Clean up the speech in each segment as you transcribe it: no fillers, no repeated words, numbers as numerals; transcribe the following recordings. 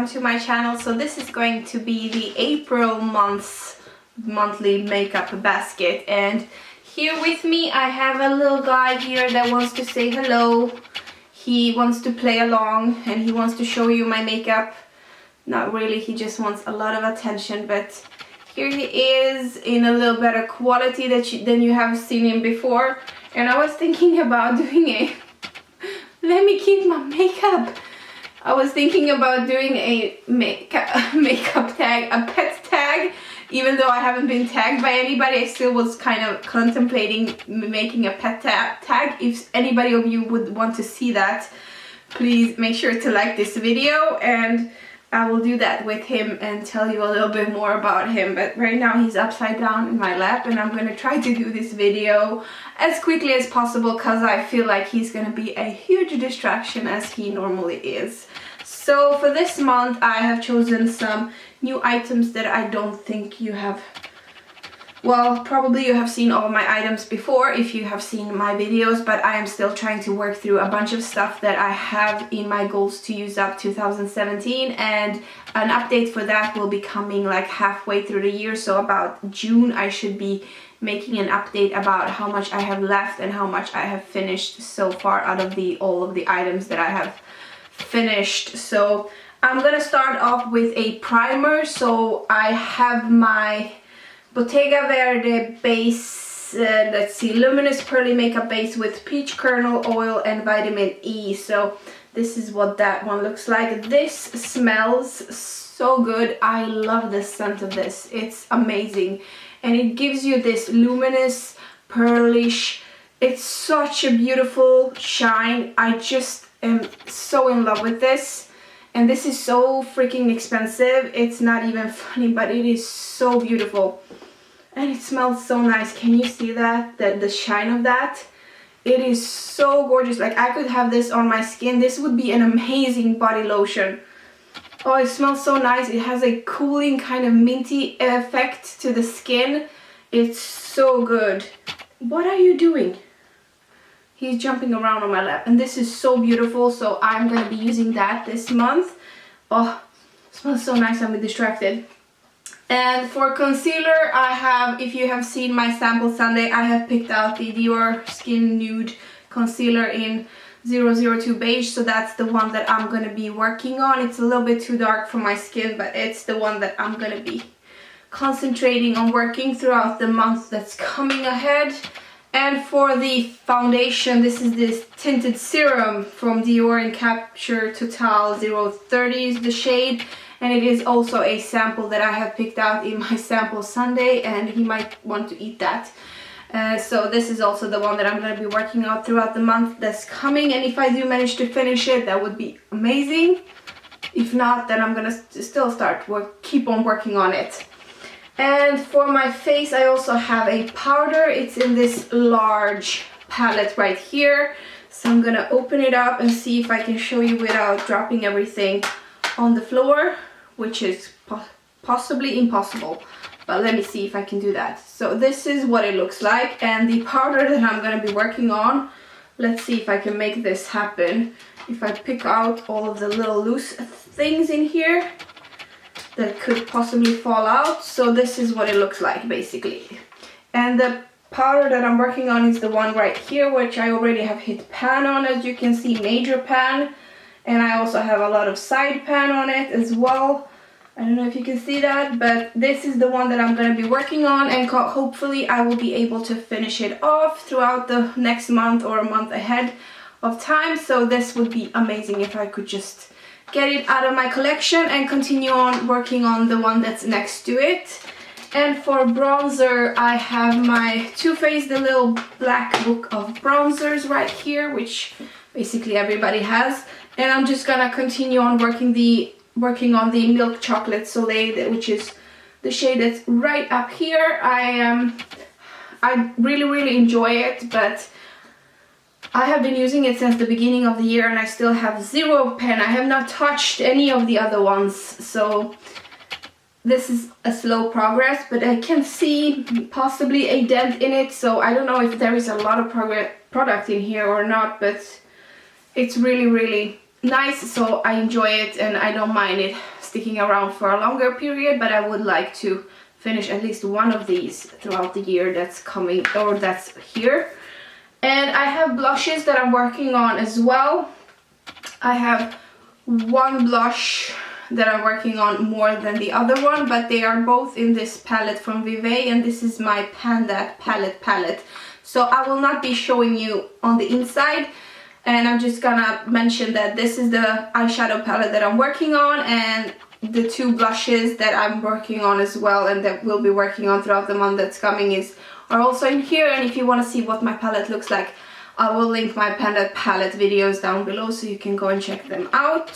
to my channel. So this is going to be the April monthly makeup basket, and here with me I have a little guy here that wants to say hello. He wants to play along and he wants to show you my makeup. Not really, he just wants a lot of attention, but here he is in a little better quality than you have seen him before. And I was thinking about doing a let me keep my makeup. I was thinking about doing a makeup tag, a pet tag. Even though I haven't been tagged by anybody, I still was kind of contemplating making a pet tag. If anybody of you would want to see that, please make sure to like this video, and I will do that with him and tell you a little bit more about him. But right now he's upside down in my lap, and I'm going to try to do this video as quickly as possible because I feel like he's going to be a huge distraction as he normally is. So for this month I have chosen some new items that I don't think you have, well, probably you have seen all my items before if you have seen my videos, but I am still trying to work through a bunch of stuff that I have in my goals to use up 2017, and an update for that will be coming like halfway through the year. So about June I should be making an update about how much I have left and how much I have finished so far out of all of the items that I have finished. So I'm gonna start off with a primer. So I have my Bottega Verde base, let's see, luminous pearly makeup base with peach kernel oil and vitamin E. So this is what that one looks like. This smells so good. I love the scent of this. It's amazing, and it gives you this luminous pearlish, it's such a beautiful shine. I just am so in love with this, and this is so freaking expensive. It's not even funny, but it is so beautiful and it smells so nice. Can you see that, the shine of that? It is so gorgeous. Like, I could have this on my skin. This would be an amazing body lotion. Oh, it smells so nice. It has a cooling kind of minty effect to the skin. It's so good. What are you doing? He's jumping around on my lap, and this is so beautiful. So I'm gonna be using that this month. Oh, it smells so nice. I'm distracted. And for concealer, I have, if you have seen my sample Sunday, I have picked out the Dior Skin Nude Concealer in 002 Beige. So that's the one that I'm gonna be working on. It's a little bit too dark for my skin, but it's the one that I'm gonna be concentrating on working throughout the month that's coming ahead. And for the foundation, this is this tinted serum from Dior in Capture Total 030 is the shade. And it is also a sample that I have picked out in my sample Sunday, and he might want to eat that. So this is also the one that I'm going to be working on throughout the month that's coming. And if I do manage to finish it, that would be amazing. If not, then I'm going to still keep on working on it. And for my face, I also have a powder. It's in this large palette right here. So I'm going to open it up and see if I can show you without dropping everything on the floor, which is possibly impossible, but let me see if I can do that. So this is what it looks like, and the powder that I'm going to be working on, let's see if I can make this happen. If I pick out all of the little loose things in here that could possibly fall out. So this is what it looks like basically. And the powder that I'm working on is the one right here, which I already have hit pan on, as you can see, major pan. And I also have a lot of side pan on it as well. I don't know if you can see that, but this is the one that I'm going to be working on, and hopefully I will be able to finish it off throughout the next month or a month ahead of time. So this would be amazing if I could just get it out of my collection and continue on working on the one that's next to it. And for bronzer, I have my Too Faced, the little black book of bronzers right here, which basically everybody has. And I'm just gonna continue on working on the Milk Chocolate Soleil, which is the shade that's right up here. I really enjoy it, but I have been using it since the beginning of the year and I still have zero pen. I have not touched any of the other ones, so this is a slow progress, but I can see possibly a dent in it. So I don't know if there is a lot of product in here or not, but it's really nice, so I enjoy it and I don't mind it sticking around for a longer period, but I would like to finish at least one of these throughout the year that's coming, or that's here. And I have blushes that I'm working on as well. I have one blush that I'm working on more than the other one, but they are both in this palette from Vivay, and this is my Panda palette. So I will not be showing you on the inside, and I'm just gonna mention that this is the eyeshadow palette that I'm working on, and the two blushes that I'm working on as well, and that we'll be working on throughout the month that's coming are also in here. And if you want to see what my palette looks like, I will link my Panda palette videos down below so you can go and check them out.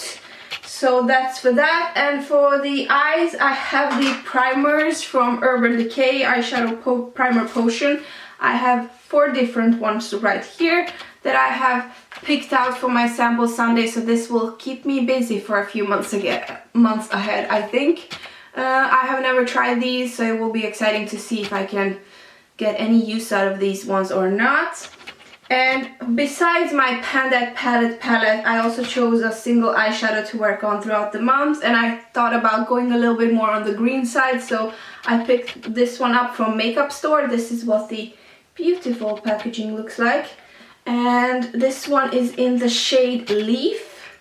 So that's for that. And for the eyes, I have the primers from Urban Decay eyeshadow primer potion. I have 4 different ones right here that I have picked out for my sample Sunday, so this will keep me busy for a few months ahead, I think. I have never tried these, so it will be exciting to see if I can get any use out of these ones or not. And besides my Panda palette, I also chose a single eyeshadow to work on throughout the month, and I thought about going a little bit more on the green side, so I picked this one up from Makeup Store. This is what the beautiful packaging looks like, and this one is in the shade Leaf,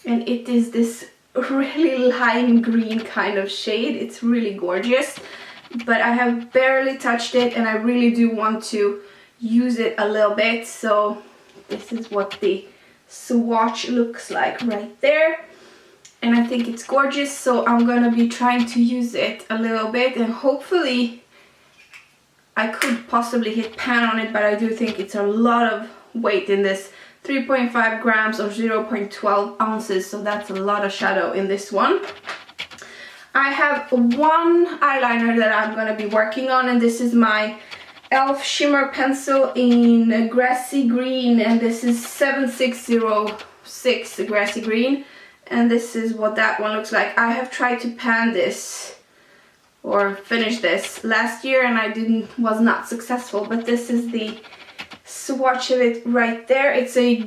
and it is this really lime green kind of shade. It's really gorgeous, but I have barely touched it, and I really do want to use it a little bit. So this is what the swatch looks like right there, and I think it's gorgeous, so I'm gonna be trying to use it a little bit, and hopefully I could possibly hit pan on it, but I do think it's a lot of weight in this. 3.5 grams or 0.12 ounces, so that's a lot of shadow in this one. I have one eyeliner that I'm going to be working on, and this is my e.l.f. Shimmer Pencil in Grassy Green, and this is 7606 Grassy Green, and this is what that one looks like. I have tried to pan this or finish this last year, and I was not successful, but this is the swatch of it right there. It's a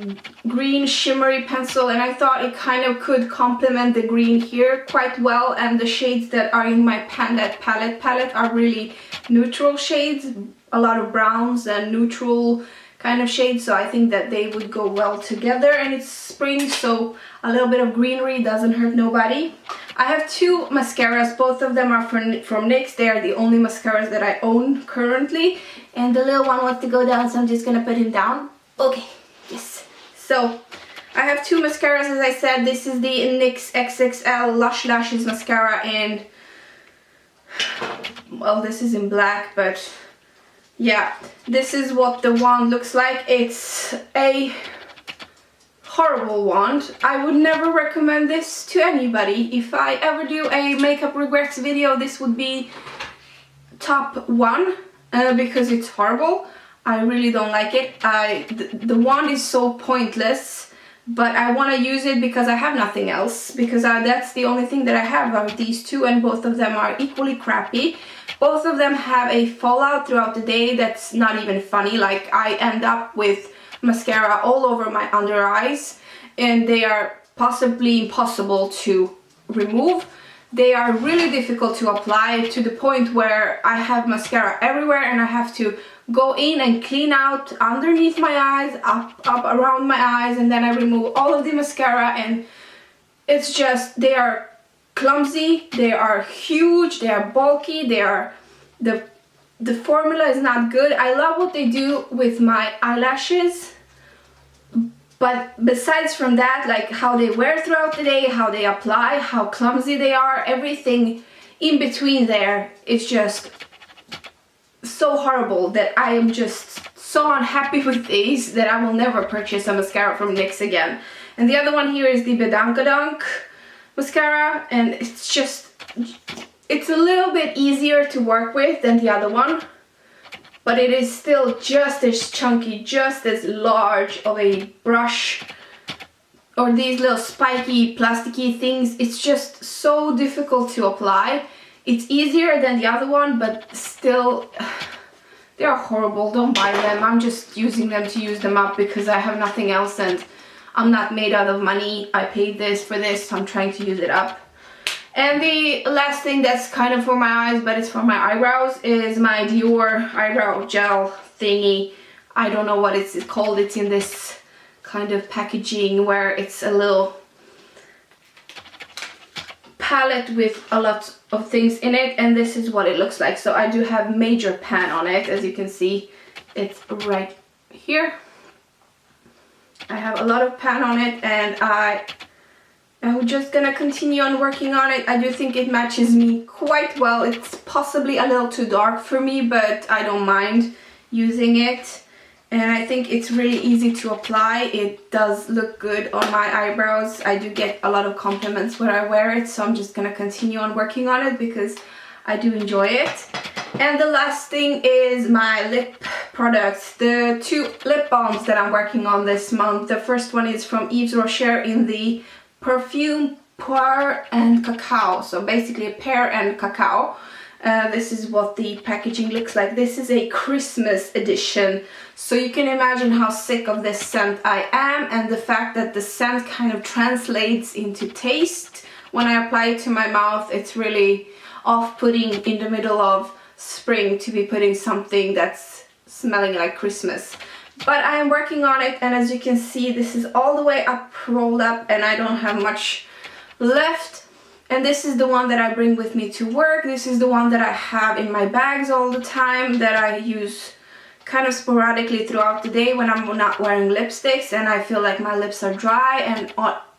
green shimmery pencil, and I thought it kind of could complement the green here quite well, and the shades that are in my Panda palette are really neutral shades, a lot of browns and neutral kind of shades, so I think that they would go well together, and it's spring, so a little bit of greenery doesn't hurt nobody. I have 2 mascaras, both of them are from NYX. They are the only mascaras that I own currently, and the little one wants to go down, so I'm just gonna put him down. Okay, yes. So I have 2 mascaras, as I said. This is the NYX XXL Lush Lashes mascara, and well, this is in black, but yeah, this is what the wand looks like. It's a horrible wand. I would never recommend this to anybody. If I ever do a makeup regrets video, this would be top 1 because it's horrible. I really don't like it. The wand is so pointless, but I want to use it because I have nothing else, because that's the only thing that I have of these 2, and both of them are equally crappy. Both of them have a fallout throughout the day that's not even funny. Like, I end up with mascara all over my under eyes, and they are possibly impossible to remove. They are really difficult to apply, to the point where I have mascara everywhere, and I have to go in and clean out underneath my eyes, up around my eyes, and then I remove all of the mascara, and it's just, they are clumsy, they are huge, they are bulky, the formula is not good. I love what they do with my eyelashes, but besides from that, like how they wear throughout the day, how they apply, how clumsy they are, everything in between there is just so horrible that I am just so unhappy with these that I will never purchase a mascara from NYX again. And the other one here is the Bedankadunk mascara, and it's just, it's a little bit easier to work with than the other one, but it is still just as chunky, just as large of a brush, or these little spiky plasticky things. It's just so difficult to apply. It's easier than the other one, but still they are horrible. Don't buy them. I'm just using them to use them up because I have nothing else, and I'm not made out of money. I paid this for this, so I'm trying to use it up. And the last thing that's kind of for my eyes, but it's for my eyebrows, is my Dior eyebrow gel thingy. I don't know what it's called. It's in this kind of packaging where it's a little palette with a lot of things in it, and this is what it looks like. So I do have major pan on it, as you can see. It's right here. I have a lot of pan on it, and I'm just gonna continue on working on it. I do think it matches me quite well. It's possibly a little too dark for me, but I don't mind using it. And I think it's really easy to apply. It does look good on my eyebrows. I do get a lot of compliments when I wear it, so I'm just gonna continue on working on it because I do enjoy it. And the last thing is my lip products. The 2 lip balms that I'm working on this month. The first one is from Yves Rocher in the perfume pear and cacao. So basically pear and cacao. This is what the packaging looks like. This is a Christmas edition, so you can imagine how sick of this scent I am, and the fact that the scent kind of translates into taste when I apply it to my mouth. It's really off-putting in the middle of spring to be putting something that's smelling like Christmas. But I am working on it, and as you can see, this is all the way up, rolled up, and I don't have much left. And this is the one that I bring with me to work. This is the one that I have in my bags all the time, that I use kind of sporadically throughout the day when I'm not wearing lipsticks and I feel like my lips are dry. And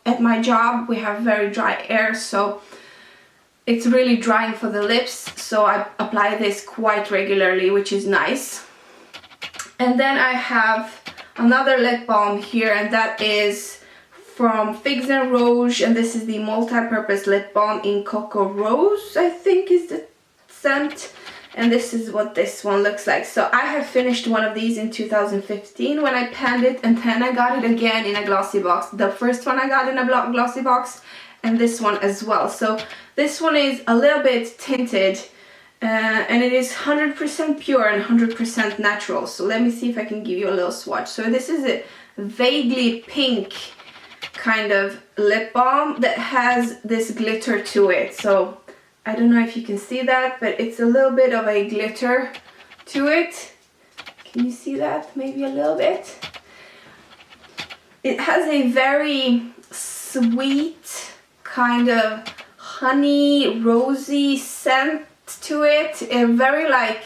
at my job we have very dry air, so it's really drying for the lips, so I apply this quite regularly, which is nice. And then I have another lip balm here, and that is from Figs and Rouge, and this is the multi-purpose lip balm in Cocoa Rose, I think is the scent. And this is what this one looks like. So I have finished one of these in 2015 when I panned it, and then I got it again in a glossy box. The first one I got in a glossy box, and this one as well. So this one is a little bit tinted, and it is 100% pure and 100% natural. So let me see if I can give you a little swatch. So this is a vaguely pink kind of lip balm that has this glitter to it. So I don't know if you can see that, but it's a little bit of a glitter to it. Can you see that? Maybe a little bit. It has a very sweet kind of honey rosy scent to it, a very like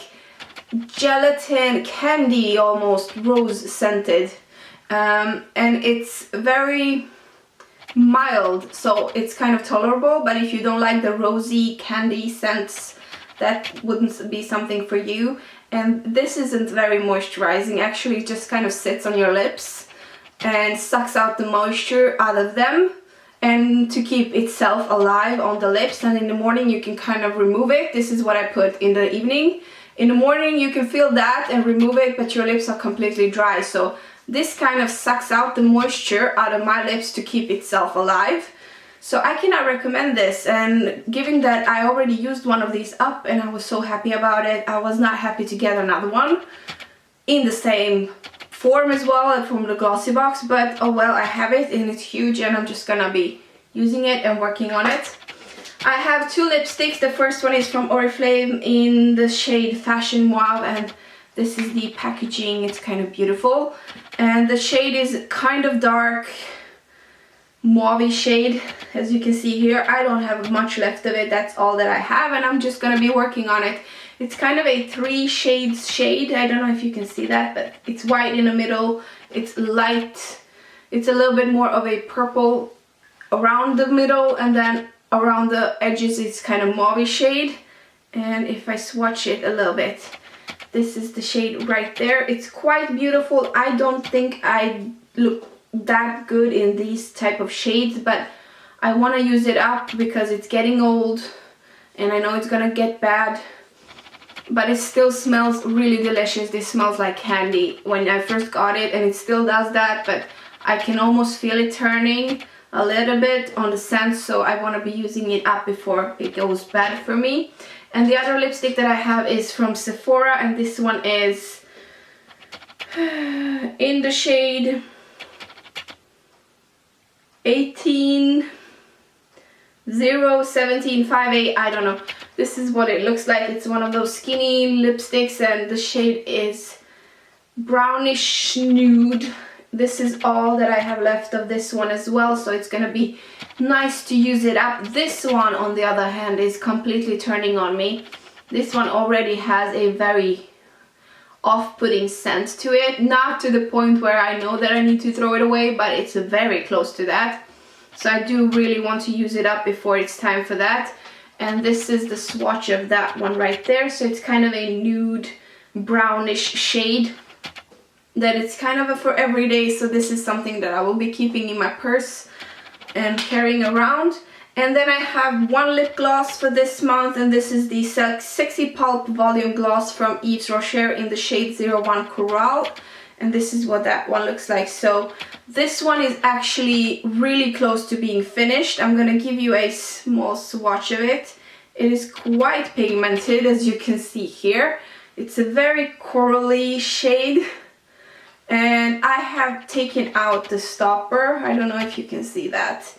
gelatin candy almost rose scented, and it's very mild, so it's kind of tolerable. But if you don't like the rosy candy scents, that wouldn't be something for you. And this isn't very moisturizing, actually it just kind of sits on your lips and sucks out the moisture out of them, and to keep itself alive on the lips. And in the morning you can kind of remove it. This is what I put in the evening. In the morning you can feel that and remove it, but your lips are completely dry. So this kind of sucks out the moisture out of my lips to keep itself alive. So I cannot recommend this, and given that I already used one of these up and I was so happy about it, I was not happy to get another one in the same form as well from the glossy box. But oh well, I have it and it's huge, and I'm just gonna be using it and working on it. I have 2 lipsticks. The first one is from Oriflame in the shade Fashion Mauve, and this is the packaging. It's kind of beautiful, and the shade is kind of dark mauve shade, as you can see here. I don't have much left of it, that's all that I have, and I'm just gonna be working on it. It's kind of a 3 shades shade. I don't know if you can see that, but it's white in the middle, it's light, it's a little bit more of a purple around the middle, and then around the edges it's kind of mauve shade. And if I swatch it a little bit, this is the shade right there. It's quite beautiful. I don't think I look that good in these type of shades, but I want to use it up because it's getting old and I know it's gonna get bad, but it still smells really delicious. This smells like candy when I first got it, and it still does that, but I can almost feel it turning a little bit on the scent, so I want to be using it up before it goes bad for me. And the other lipstick that I have is from Sephora, and this one is in the shade 18 01758, I don't know. This is what it looks like. It's one of those skinny lipsticks and the shade is brownish nude. This is all that I have left of this one as well, so it's gonna be nice to use it up. This one, on the other hand, is completely turning on me. This one already has a very off-putting scent to it. Not to the point where I know that I need to throw it away, but it's very close to that. So I do really want to use it up before it's time for that. And this is the swatch of that one right there. So it's kind of a nude brownish shade that it's kind of a for everyday. So this is something that I will be keeping in my purse and carrying around. And then I have one lip gloss for this month, and this is the Sexy Pulp Volume Gloss from Yves Rocher in the shade 01 Coral. And this is what that one looks like. So this one is actually really close to being finished. I'm gonna give you a small swatch of it. It is quite pigmented, as you can see here. It's a very corally shade. And I have taken out the stopper. I don't know if you can see that.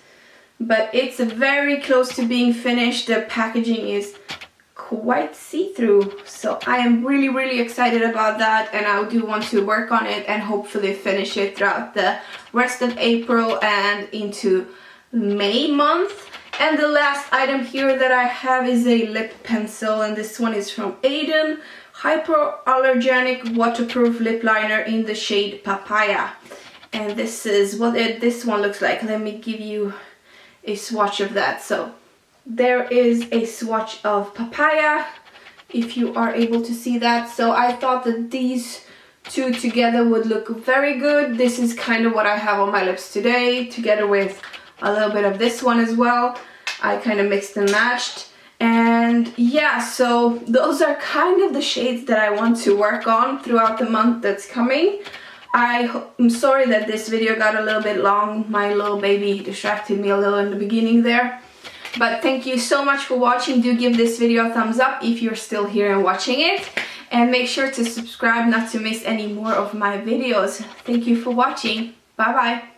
But it's very close to being finished. The packaging is quite see-through, so I am really excited about that, and I do want to work on it and hopefully finish it throughout the rest of April and into May month. And the last item here that I have is a lip pencil, and this one is from Aiden, Hypoallergenic Waterproof Lip Liner in the shade Papaya. And this is what this one looks like. Let me give you a swatch of that. So there is a swatch of Papaya, if you are able to see that. So I thought that these two together would look very good. This is kind of what I have on my lips today, together with a little bit of this one as well. I kind of mixed and matched. And yeah, so those are kind of the shades that I want to work on throughout the month that's coming. I'm sorry that this video got a little bit long. My little baby distracted me a little in the beginning there. But thank you so much for watching. Do give this video a thumbs up if you're still here and watching it. And make sure to subscribe not to miss any more of my videos. Thank you for watching. Bye bye.